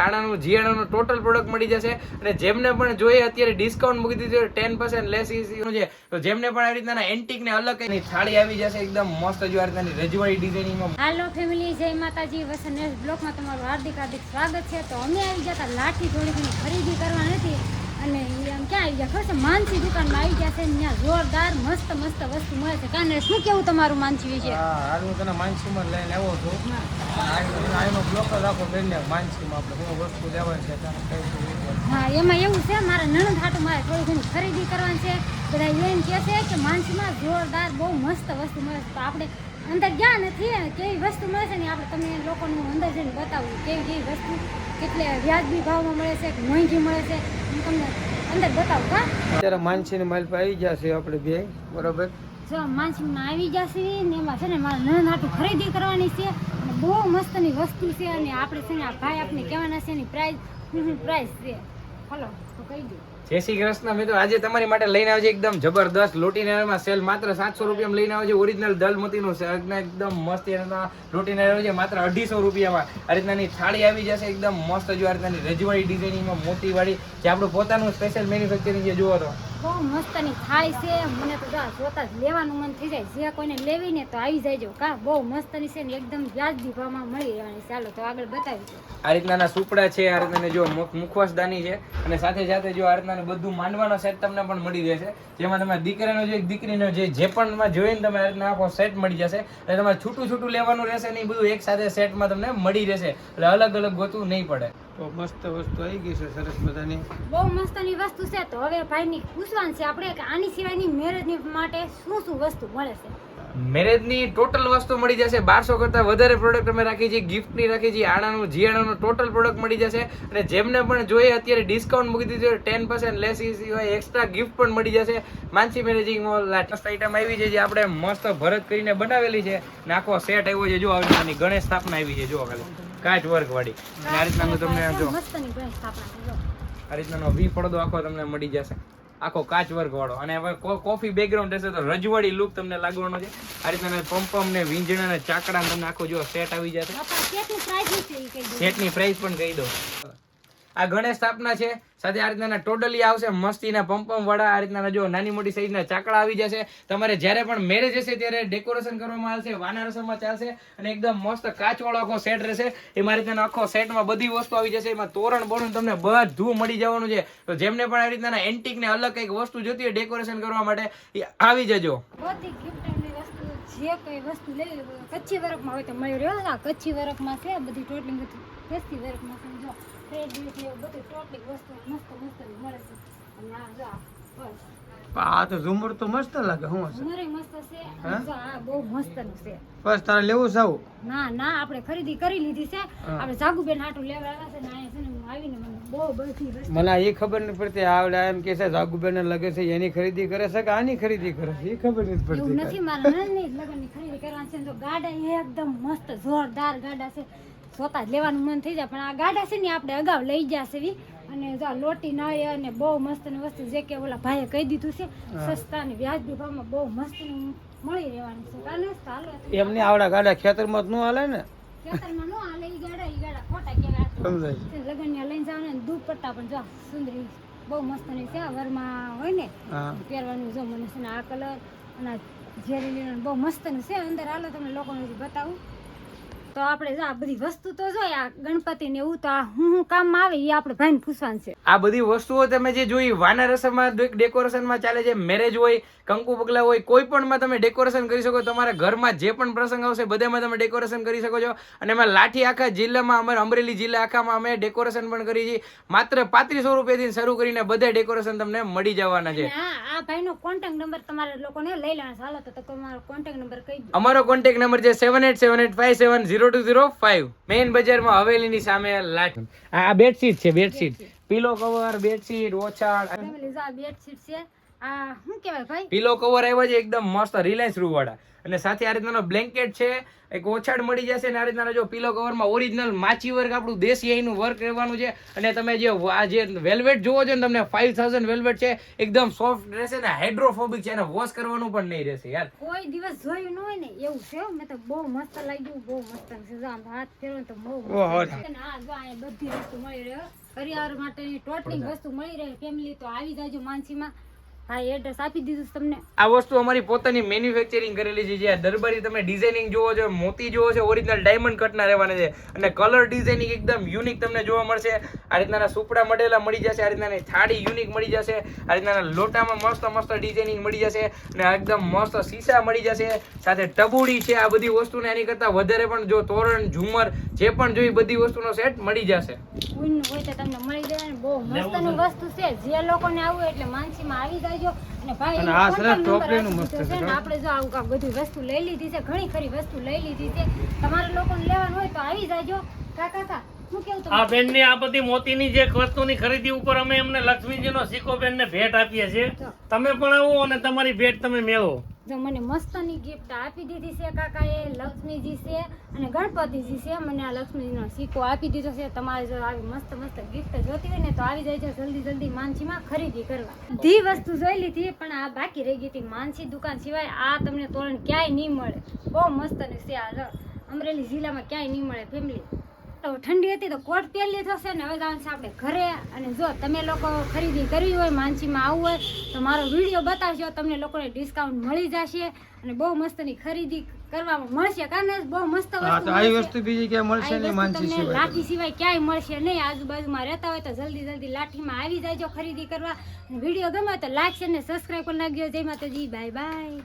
આણાનું જીઆણાનું total product મળી જશે અને જેમને પણ જોઈએ અત્યારે ડિસ્કાઉન્ટ મૂકી દીધું 10% લેસ નું છે તો જેમને પણ આવી રીતના એન્ટિક ને અલગ એની થાળી આવી જશે એકદમ મસ્ત જો આ રીતની રજવાડી ડિઝાઇનિંગમાં. હાલો ફેમિલી, જય માતાજી. વસન બ્લોગમાં તમારું હાર્દિક સ્વાગત છે. તો અમે આવી જતા લાઠી થોડી ઘણી ખરીદી કરવા નથી અને આમ ક્યાં આવી ગયા ખબર છે, માનસી દુકાનમાં આવી ગયા છે. ત્યાં જોરદાર મસ્ત વસ્તુ મળે છે. કાને શું કેવું તમારું માનસી વિશે? હાલ હું તને માનસીમાં લઈને આવ્યો છું. આનો બ્લોક રાખો બેન માનસીમાં આપણે શું વસ્તુ લેવાની છે. હા, એમાં એવું છે, મારા નણંદ હાટું મારે થોડી ઘણી ખરીદી કરવાની છે. બધા એમ કહે છે કે માનસીમાં જોરદાર બહુ મસ્ત વસ્તુ મળે છે. તો આપણે અંદર ગયા નથી, કેવી વસ્તુ મળે છે ને આપણે તમને લોકોનું અંદર જઈને બતાવવું કેવી વસ્તુ કેટલે વ્યાજબી ભાવમાં મળે છે કે મોંઘી મળે છે હું તમને અંદર બતાવું. હા, અત્યારે માનસીની માલ પર આવી ગયા છે આપણે બે, બરોબર. જો માનસીમાં આવી જશે ને એમાં છે ને મારા નણંદ હાટું ખરીદી કરવાની છે અને બહુ મસ્તની વસ્તુ છે. અને આપણે છે ને આ ભાઈ આપણે કહેવાના છે એની પ્રાઇસ છે. હલો તો કહી દઉં. જય શ્રી કૃષ્ણ મિત્રો, આજે તમારી માટે લઈને આવે છે એકદમ જબરદસ્ત લોટીનારમાં સેલ. માત્ર 700 રૂપિયામાં લઈને આવે છે. ઓરિજિનલ દલમતીનું છે એકદમ મસ્ત લોટીનાર છે માત્ર 250 રૂપિયામાં. આ રીતનાની થાળી આવી જશે એકદમ મસ્ત જો આ રીતનાની રજવાડી ડિઝાઇનિંગમાં મોટી વાળી જે આપણું પોતાનું સ્પેશિયલ મેન્યુફેક્ચરિંગ છે. જુઓ તો બહુ મસ્તની થાળી છે. મને તો જોતા જ લેવાનું મન થઈ જાય. જે કોઈને લેવી ને તો આવી જાય. કા બહુ મસ્તની છે ને એકદમ વ્યાજબી ભાવમાં મળી રહેવાની. ચાલો તો આગળ બતાવી. આ રીતના સુપડા છે, આ રીતના જો મુખવાસદાની છે અને સાથે સાથે જો આ રીતના બધું માંડવાનો સેટ તમને પણ મળી જશે. જેમાં તમારા દીકરાનો છે દીકરીનો જે પણ જોઈને તમે આ રીતના આખો સેટ મળી જશે. એટલે તમારે છૂટું લેવાનું રહેશે નહીં, બધું એક સાથે સેટમાં તમને મળી રહેશે. એટલે અલગ ગોતવું નહીં પડે. તો મસ્ત વસ્તુ આવી ગઈ છે, સરસ મજાની બહુ મસ્તની વસ્તુ છે. તો હવે ભાઈની પૂછવાનું છે આપણે કે આની સિવાયની મેરેજની માટે શું વસ્તુ મળે છે. મેરેજની ટોટલ વસ્તુ મળી જશે. 1200 કરતા વધારે પ્રોડક્ટ અમે રાખી છે. ગિફ્ટની રાખી છે, આણાનું જીઆણાનું ટોટલ પ્રોડક્ટ મળી જશે. અને જેમને પણ જોઈએ અત્યારે ડિસ્કાઉન્ટ મૂકી દીધું 10% લેસ હોય, એક્સ્ટ્રા ગિફ્ટ પણ મળી જશે. માનસી મેરેજિંગ મોલ લાસ્ટ આઈટમ આવી છે જે આપણે મસ્ત ભરત કરીને બનાવેલી છે. ને આખો સેટ આવ્યો છે. જો આવી ગણેશ સ્થાપના આવી છે. જો ખાલી કાચ વર્ક વાળી. આ રીતના તમને જો આ રીતના વી પડદો આખો તમને મળી જશે, આખો કાચ વર્ક વાળો. અને હવે કોફી બેકગ્રાઉન્ડ હશે તો રજવાડી લુક તમને લાગવાનો છે. આ રીતના પંપમ ને વીંજણા ને ચાકડા તમને આખો જો સેટ આવી જશે. સેટની પ્રાઇસ પણ કહી દો. આ ગણેશ સ્થાપના છે, સાથે આ રીતના ટોટલી આવશે મસ્તીના પંપમ વાળા. આ રીતના જો નાની મોટી સાઈઝના ચાકડા આવી જશે. તમારે જ્યારે પણ મેરેજ હશે ત્યારે ડેકોરેશન કરવામાં આવશે, વાના રસમમાં ચાલશે અને એકદમ મસ્ત કાચ વાળો આખો સેટ રહેશે. એમાં રીતના આખો સેટમાં બધી વસ્તુ આવી જશે. એમાં તોરણ બોરણ તમને બધું મળી જવાનું છે. તો જેમને પણ આ રીતના એન્ટિક ને અલગ કંઈક વસ્તુ જોતી હોય ડેકોરેશન કરવા માટે એ આવી જજો. જે કઈ વસ્તુ લેવી કચ્છી વર્કમાં હોય તો મળી રહ્યો. આ કચ્છી વર્કમાં છે બધી ટોટલી કચ્છી વર્કમાં છે. જો આ તો ઝુમર તો મસ્ત લાગે. હું મસ્ત છે. આ બહુ મસ્ત નું છે. બસ તારે લેવું સાવ? ના આપણે ખરીદી કરી લીધી છે. આપણે જાગુબેન હાટું લેવા આવ્યા છે ને અહીંયા છે ને આવીને મને બહુ બધી વસ્તુ મને એ ખબર નથી પડતી. આવડે એમ કે છે જાગુબેન ને લગે છે એની ખરીદી કરે છે કે આની ખરીદી કરે છે એ ખબર નથી પડતી. એવું નથી, મારા નણંદની લગનની ખરીદી કરવાની છે. તો ગાડા એકદમ મસ્ત જોરદાર ગાડા છે. જોતા જ લેવાનું મન થઈ જાય. પણ આ ગાડા છે ને આપણે અગાઉ લઈ જશે. અને જો લોટી નાળી અને બહુ મસ્ત ની વસ્તુ જે કે ઓલા ભાઈએ કહી દીધું છે સસ્તા ને વ્યાજબી ભાવમાં બહુ મસ્ત મળી રહેવાની છે. કાલે એમને આવડા ગાડા ખેતરમાં જ ન હાલે ને, ખેતરમાં ન હાલે. ઈ ગાડા ખોટા કહેવાય. લગન લઈને જાવ ને દૂધ પટ્ટા પણ જો સુંદરી બહુ મસ્ત ની છે. વરમાં હોય ને પહેરવાનું. જો મને છે ને આ કલર અને ઝેરી બહુ મસ્ત નું છે. અંદર હાલો તમને લોકોને બતાવું. તો આપણે જો આ બધી વસ્તુ તો જોઈએ આ ગણપતિ ને એવું તો આ હું કામમાં આવે એ આપણે ભાઈને પૂછવાનું છે. આ બધી વસ્તુઓ તમે જે જોઈ વાના રસમમાં ડેકોરેશનમાં ચાલે છે. મેરેજ હોય, કંકુ પગલા હોય, કોઈ પણમાં તમે ડેકોરેશન કરી શકો. તમારા ઘરમાં જે પણ પ્રસંગ આવશે બધામાં તમે ડેકોરેશન કરી શકો છો. અને એમાં લાઠી આખા જિલ્લામાં અમારે અમરેલી જિલ્લા આખામાં અમે ડેકોરેશન પણ કરી છે. માત્ર 3500 રૂપિયાથી શરૂ કરીને બધા ડેકોરેશન તમને મળી જવાના છે. આ ભાઈનો કોન્ટેક્ટ નંબર તમારે લોકોને લઈ લેવાનો. ચાલો તો તમારો કોન્ટેક્ટ નંબર કહી દો. અમારો કોન્ટેક્ટ નંબર છે 7878570205. મેઇન બજારમાં હવેલીની સામે લાઠી. આ બેડશીટ છે, બેડશીટ, પીલો કવર, બેડશીટ, ઓછાળ. આ બેડશીટ છે આ શું કહેવાય ભાઈ પીલો કવર આવ્યા છે એકદમ મસ્ત રિલાયન્સ રૂ વાળા, અને સાથે આ રીતના બ્લેન્કેટ છે, એક ઓછાડ મળી જશે, અને આ રીતના જો પીલો કવરમાં ઓરિજિનલ માછી વર્ક આપણું દેશી અહીંનું વર્ક રહેવાનું છે. અને તમે જે આ જે વેલ્વેટ જોવો છો ને તમને 5000 વેલ્વેટ છે, એકદમ સોફ્ટ રહેશે ને હાઇડ્રોફોબિક છે, અને વોશ કરવાનું પણ નહીં રહેશે યાર. કોઈ દિવસ જોયું ન હોય ને એવું છે. મેં તો બહુ મસ્ત લાગ્યું, બહુ મસ્ત છે. જો આમ હાથ ફેરવો તો બહુ મસ્ત છે. અને આ જો અહીંયા બધી વસ્તુ મળી રહે, કરિયાવર માટેની ટોટલી વસ્તુ મળી રહે. ફેમિલી તો આવી જાજો માનસીમાં. હા, એડ્રેસ આપી દીધું છે તમને. આ વસ્તુ અમારી પોતાની મેન્યુફેક્ચરિંગ કરેલી છે. જે દરબારી તમે ડિઝાઇનિંગ જોવો છો, મોતી જોવો છો, ઓરિજિનલ ડાયમંડ કટના રહેવાના છે, અને કલર ડિઝાઇનિંગ એકદમ યુનિક તમને જોવા મળશે. આ રીતના સુપડા મડેલા મળી જશે, આ રીતના થાળી યુનિક મળી જશે, આ રીતના લોટામાં મસ્ત મસ્ત ડિઝાઇનિંગ મળી જશે, અને એકદમ મસ્ત સીસા મળી જશે, સાથે ટબુડી છે. આ બધી વસ્તુને એની કરતા વધારે પણ જો તોરણ ઝુમર જે પણ જોઈ બધી વસ્તુનો સેટ મળી જશે. ઊનનું હોય તો તમને મળી જાય ને બહુ મસ્તનું વસ્તુ છે. જે લોકોને આવવું એટલે માનસીમાં આવી જાજો. અને ભાઈ એનો contact number આપી દીધો છે ને. આપણે જો આવું કાંક બધી વસ્તુ લઈ લીધી છે, ઘણી ખરી વસ્તુ લઈ લીધી છે. તમારે લોકોને લેવાનું હોય તો આવી જાજો. કાકા શું કેવું આ બેન ની આ બધી મોતીની જે વસ્તુની ખરીદી ઉપર અમે એમને લક્ષ્મીજીનો સિક્કો બેન ને ભેટ આપીએ છીએ. તમે પણ આવો અને તમારી ભેટ તમે મેળવો. જો મને મસ્તની ગિફ્ટ આપી દીધી છે કાકાએ. લક્ષ્મીજી છે અને ગણપતિજી છે. મને આ લક્ષ્મીજીનો સિક્કો આપી દીધો છે. તમારે જો આવી મસ્ત મસ્ત ગિફ્ટ જોતી હોય ને તો આવી જાય જલ્દી જલ્દી માનસીમાં ખરીદી કરવા. બધી વસ્તુ જોઈ લીધી પણ આ બાકી રહી ગઈ હતી. માનસી દુકાન સિવાય આ તમને તોરણ ક્યાંય નહીં મળે. બહુ મસ્તની છે આ. અમરેલી જિલ્લામાં ક્યાંય નહીં મળે ફેમિલી. તો ઠંડી હતી તો કોટ પહેરી થશે ને. હવે જવાનું છે આપણે ઘરે. અને જો તમે લોકો ખરીદી કરવી હોય, માનસીમાં આવવું હોય તો મારો વિડીયો બતાવજો. તમને લોકોને ડિસ્કાઉન્ટ મળી જશે અને બહુ મસ્તની ખરીદી કરવામાં મળશે. કારણ બહુ મસ્ત વસ્તુ બીજી ક્યાંય મળશે નહીં. માનસી સિવાય લાઠી સિવાય ક્યાંય મળશે નહીં. આજુબાજુમાં રહેતા હોય તો જલ્દી જલ્દી લાઠીમાં આવી જાયજો ખરીદી કરવા. વિડીયો ગમે તો લાઈક અને સબસ્ક્રાઈબ કરી નાખજો. જય માતાજી, બાય બાય.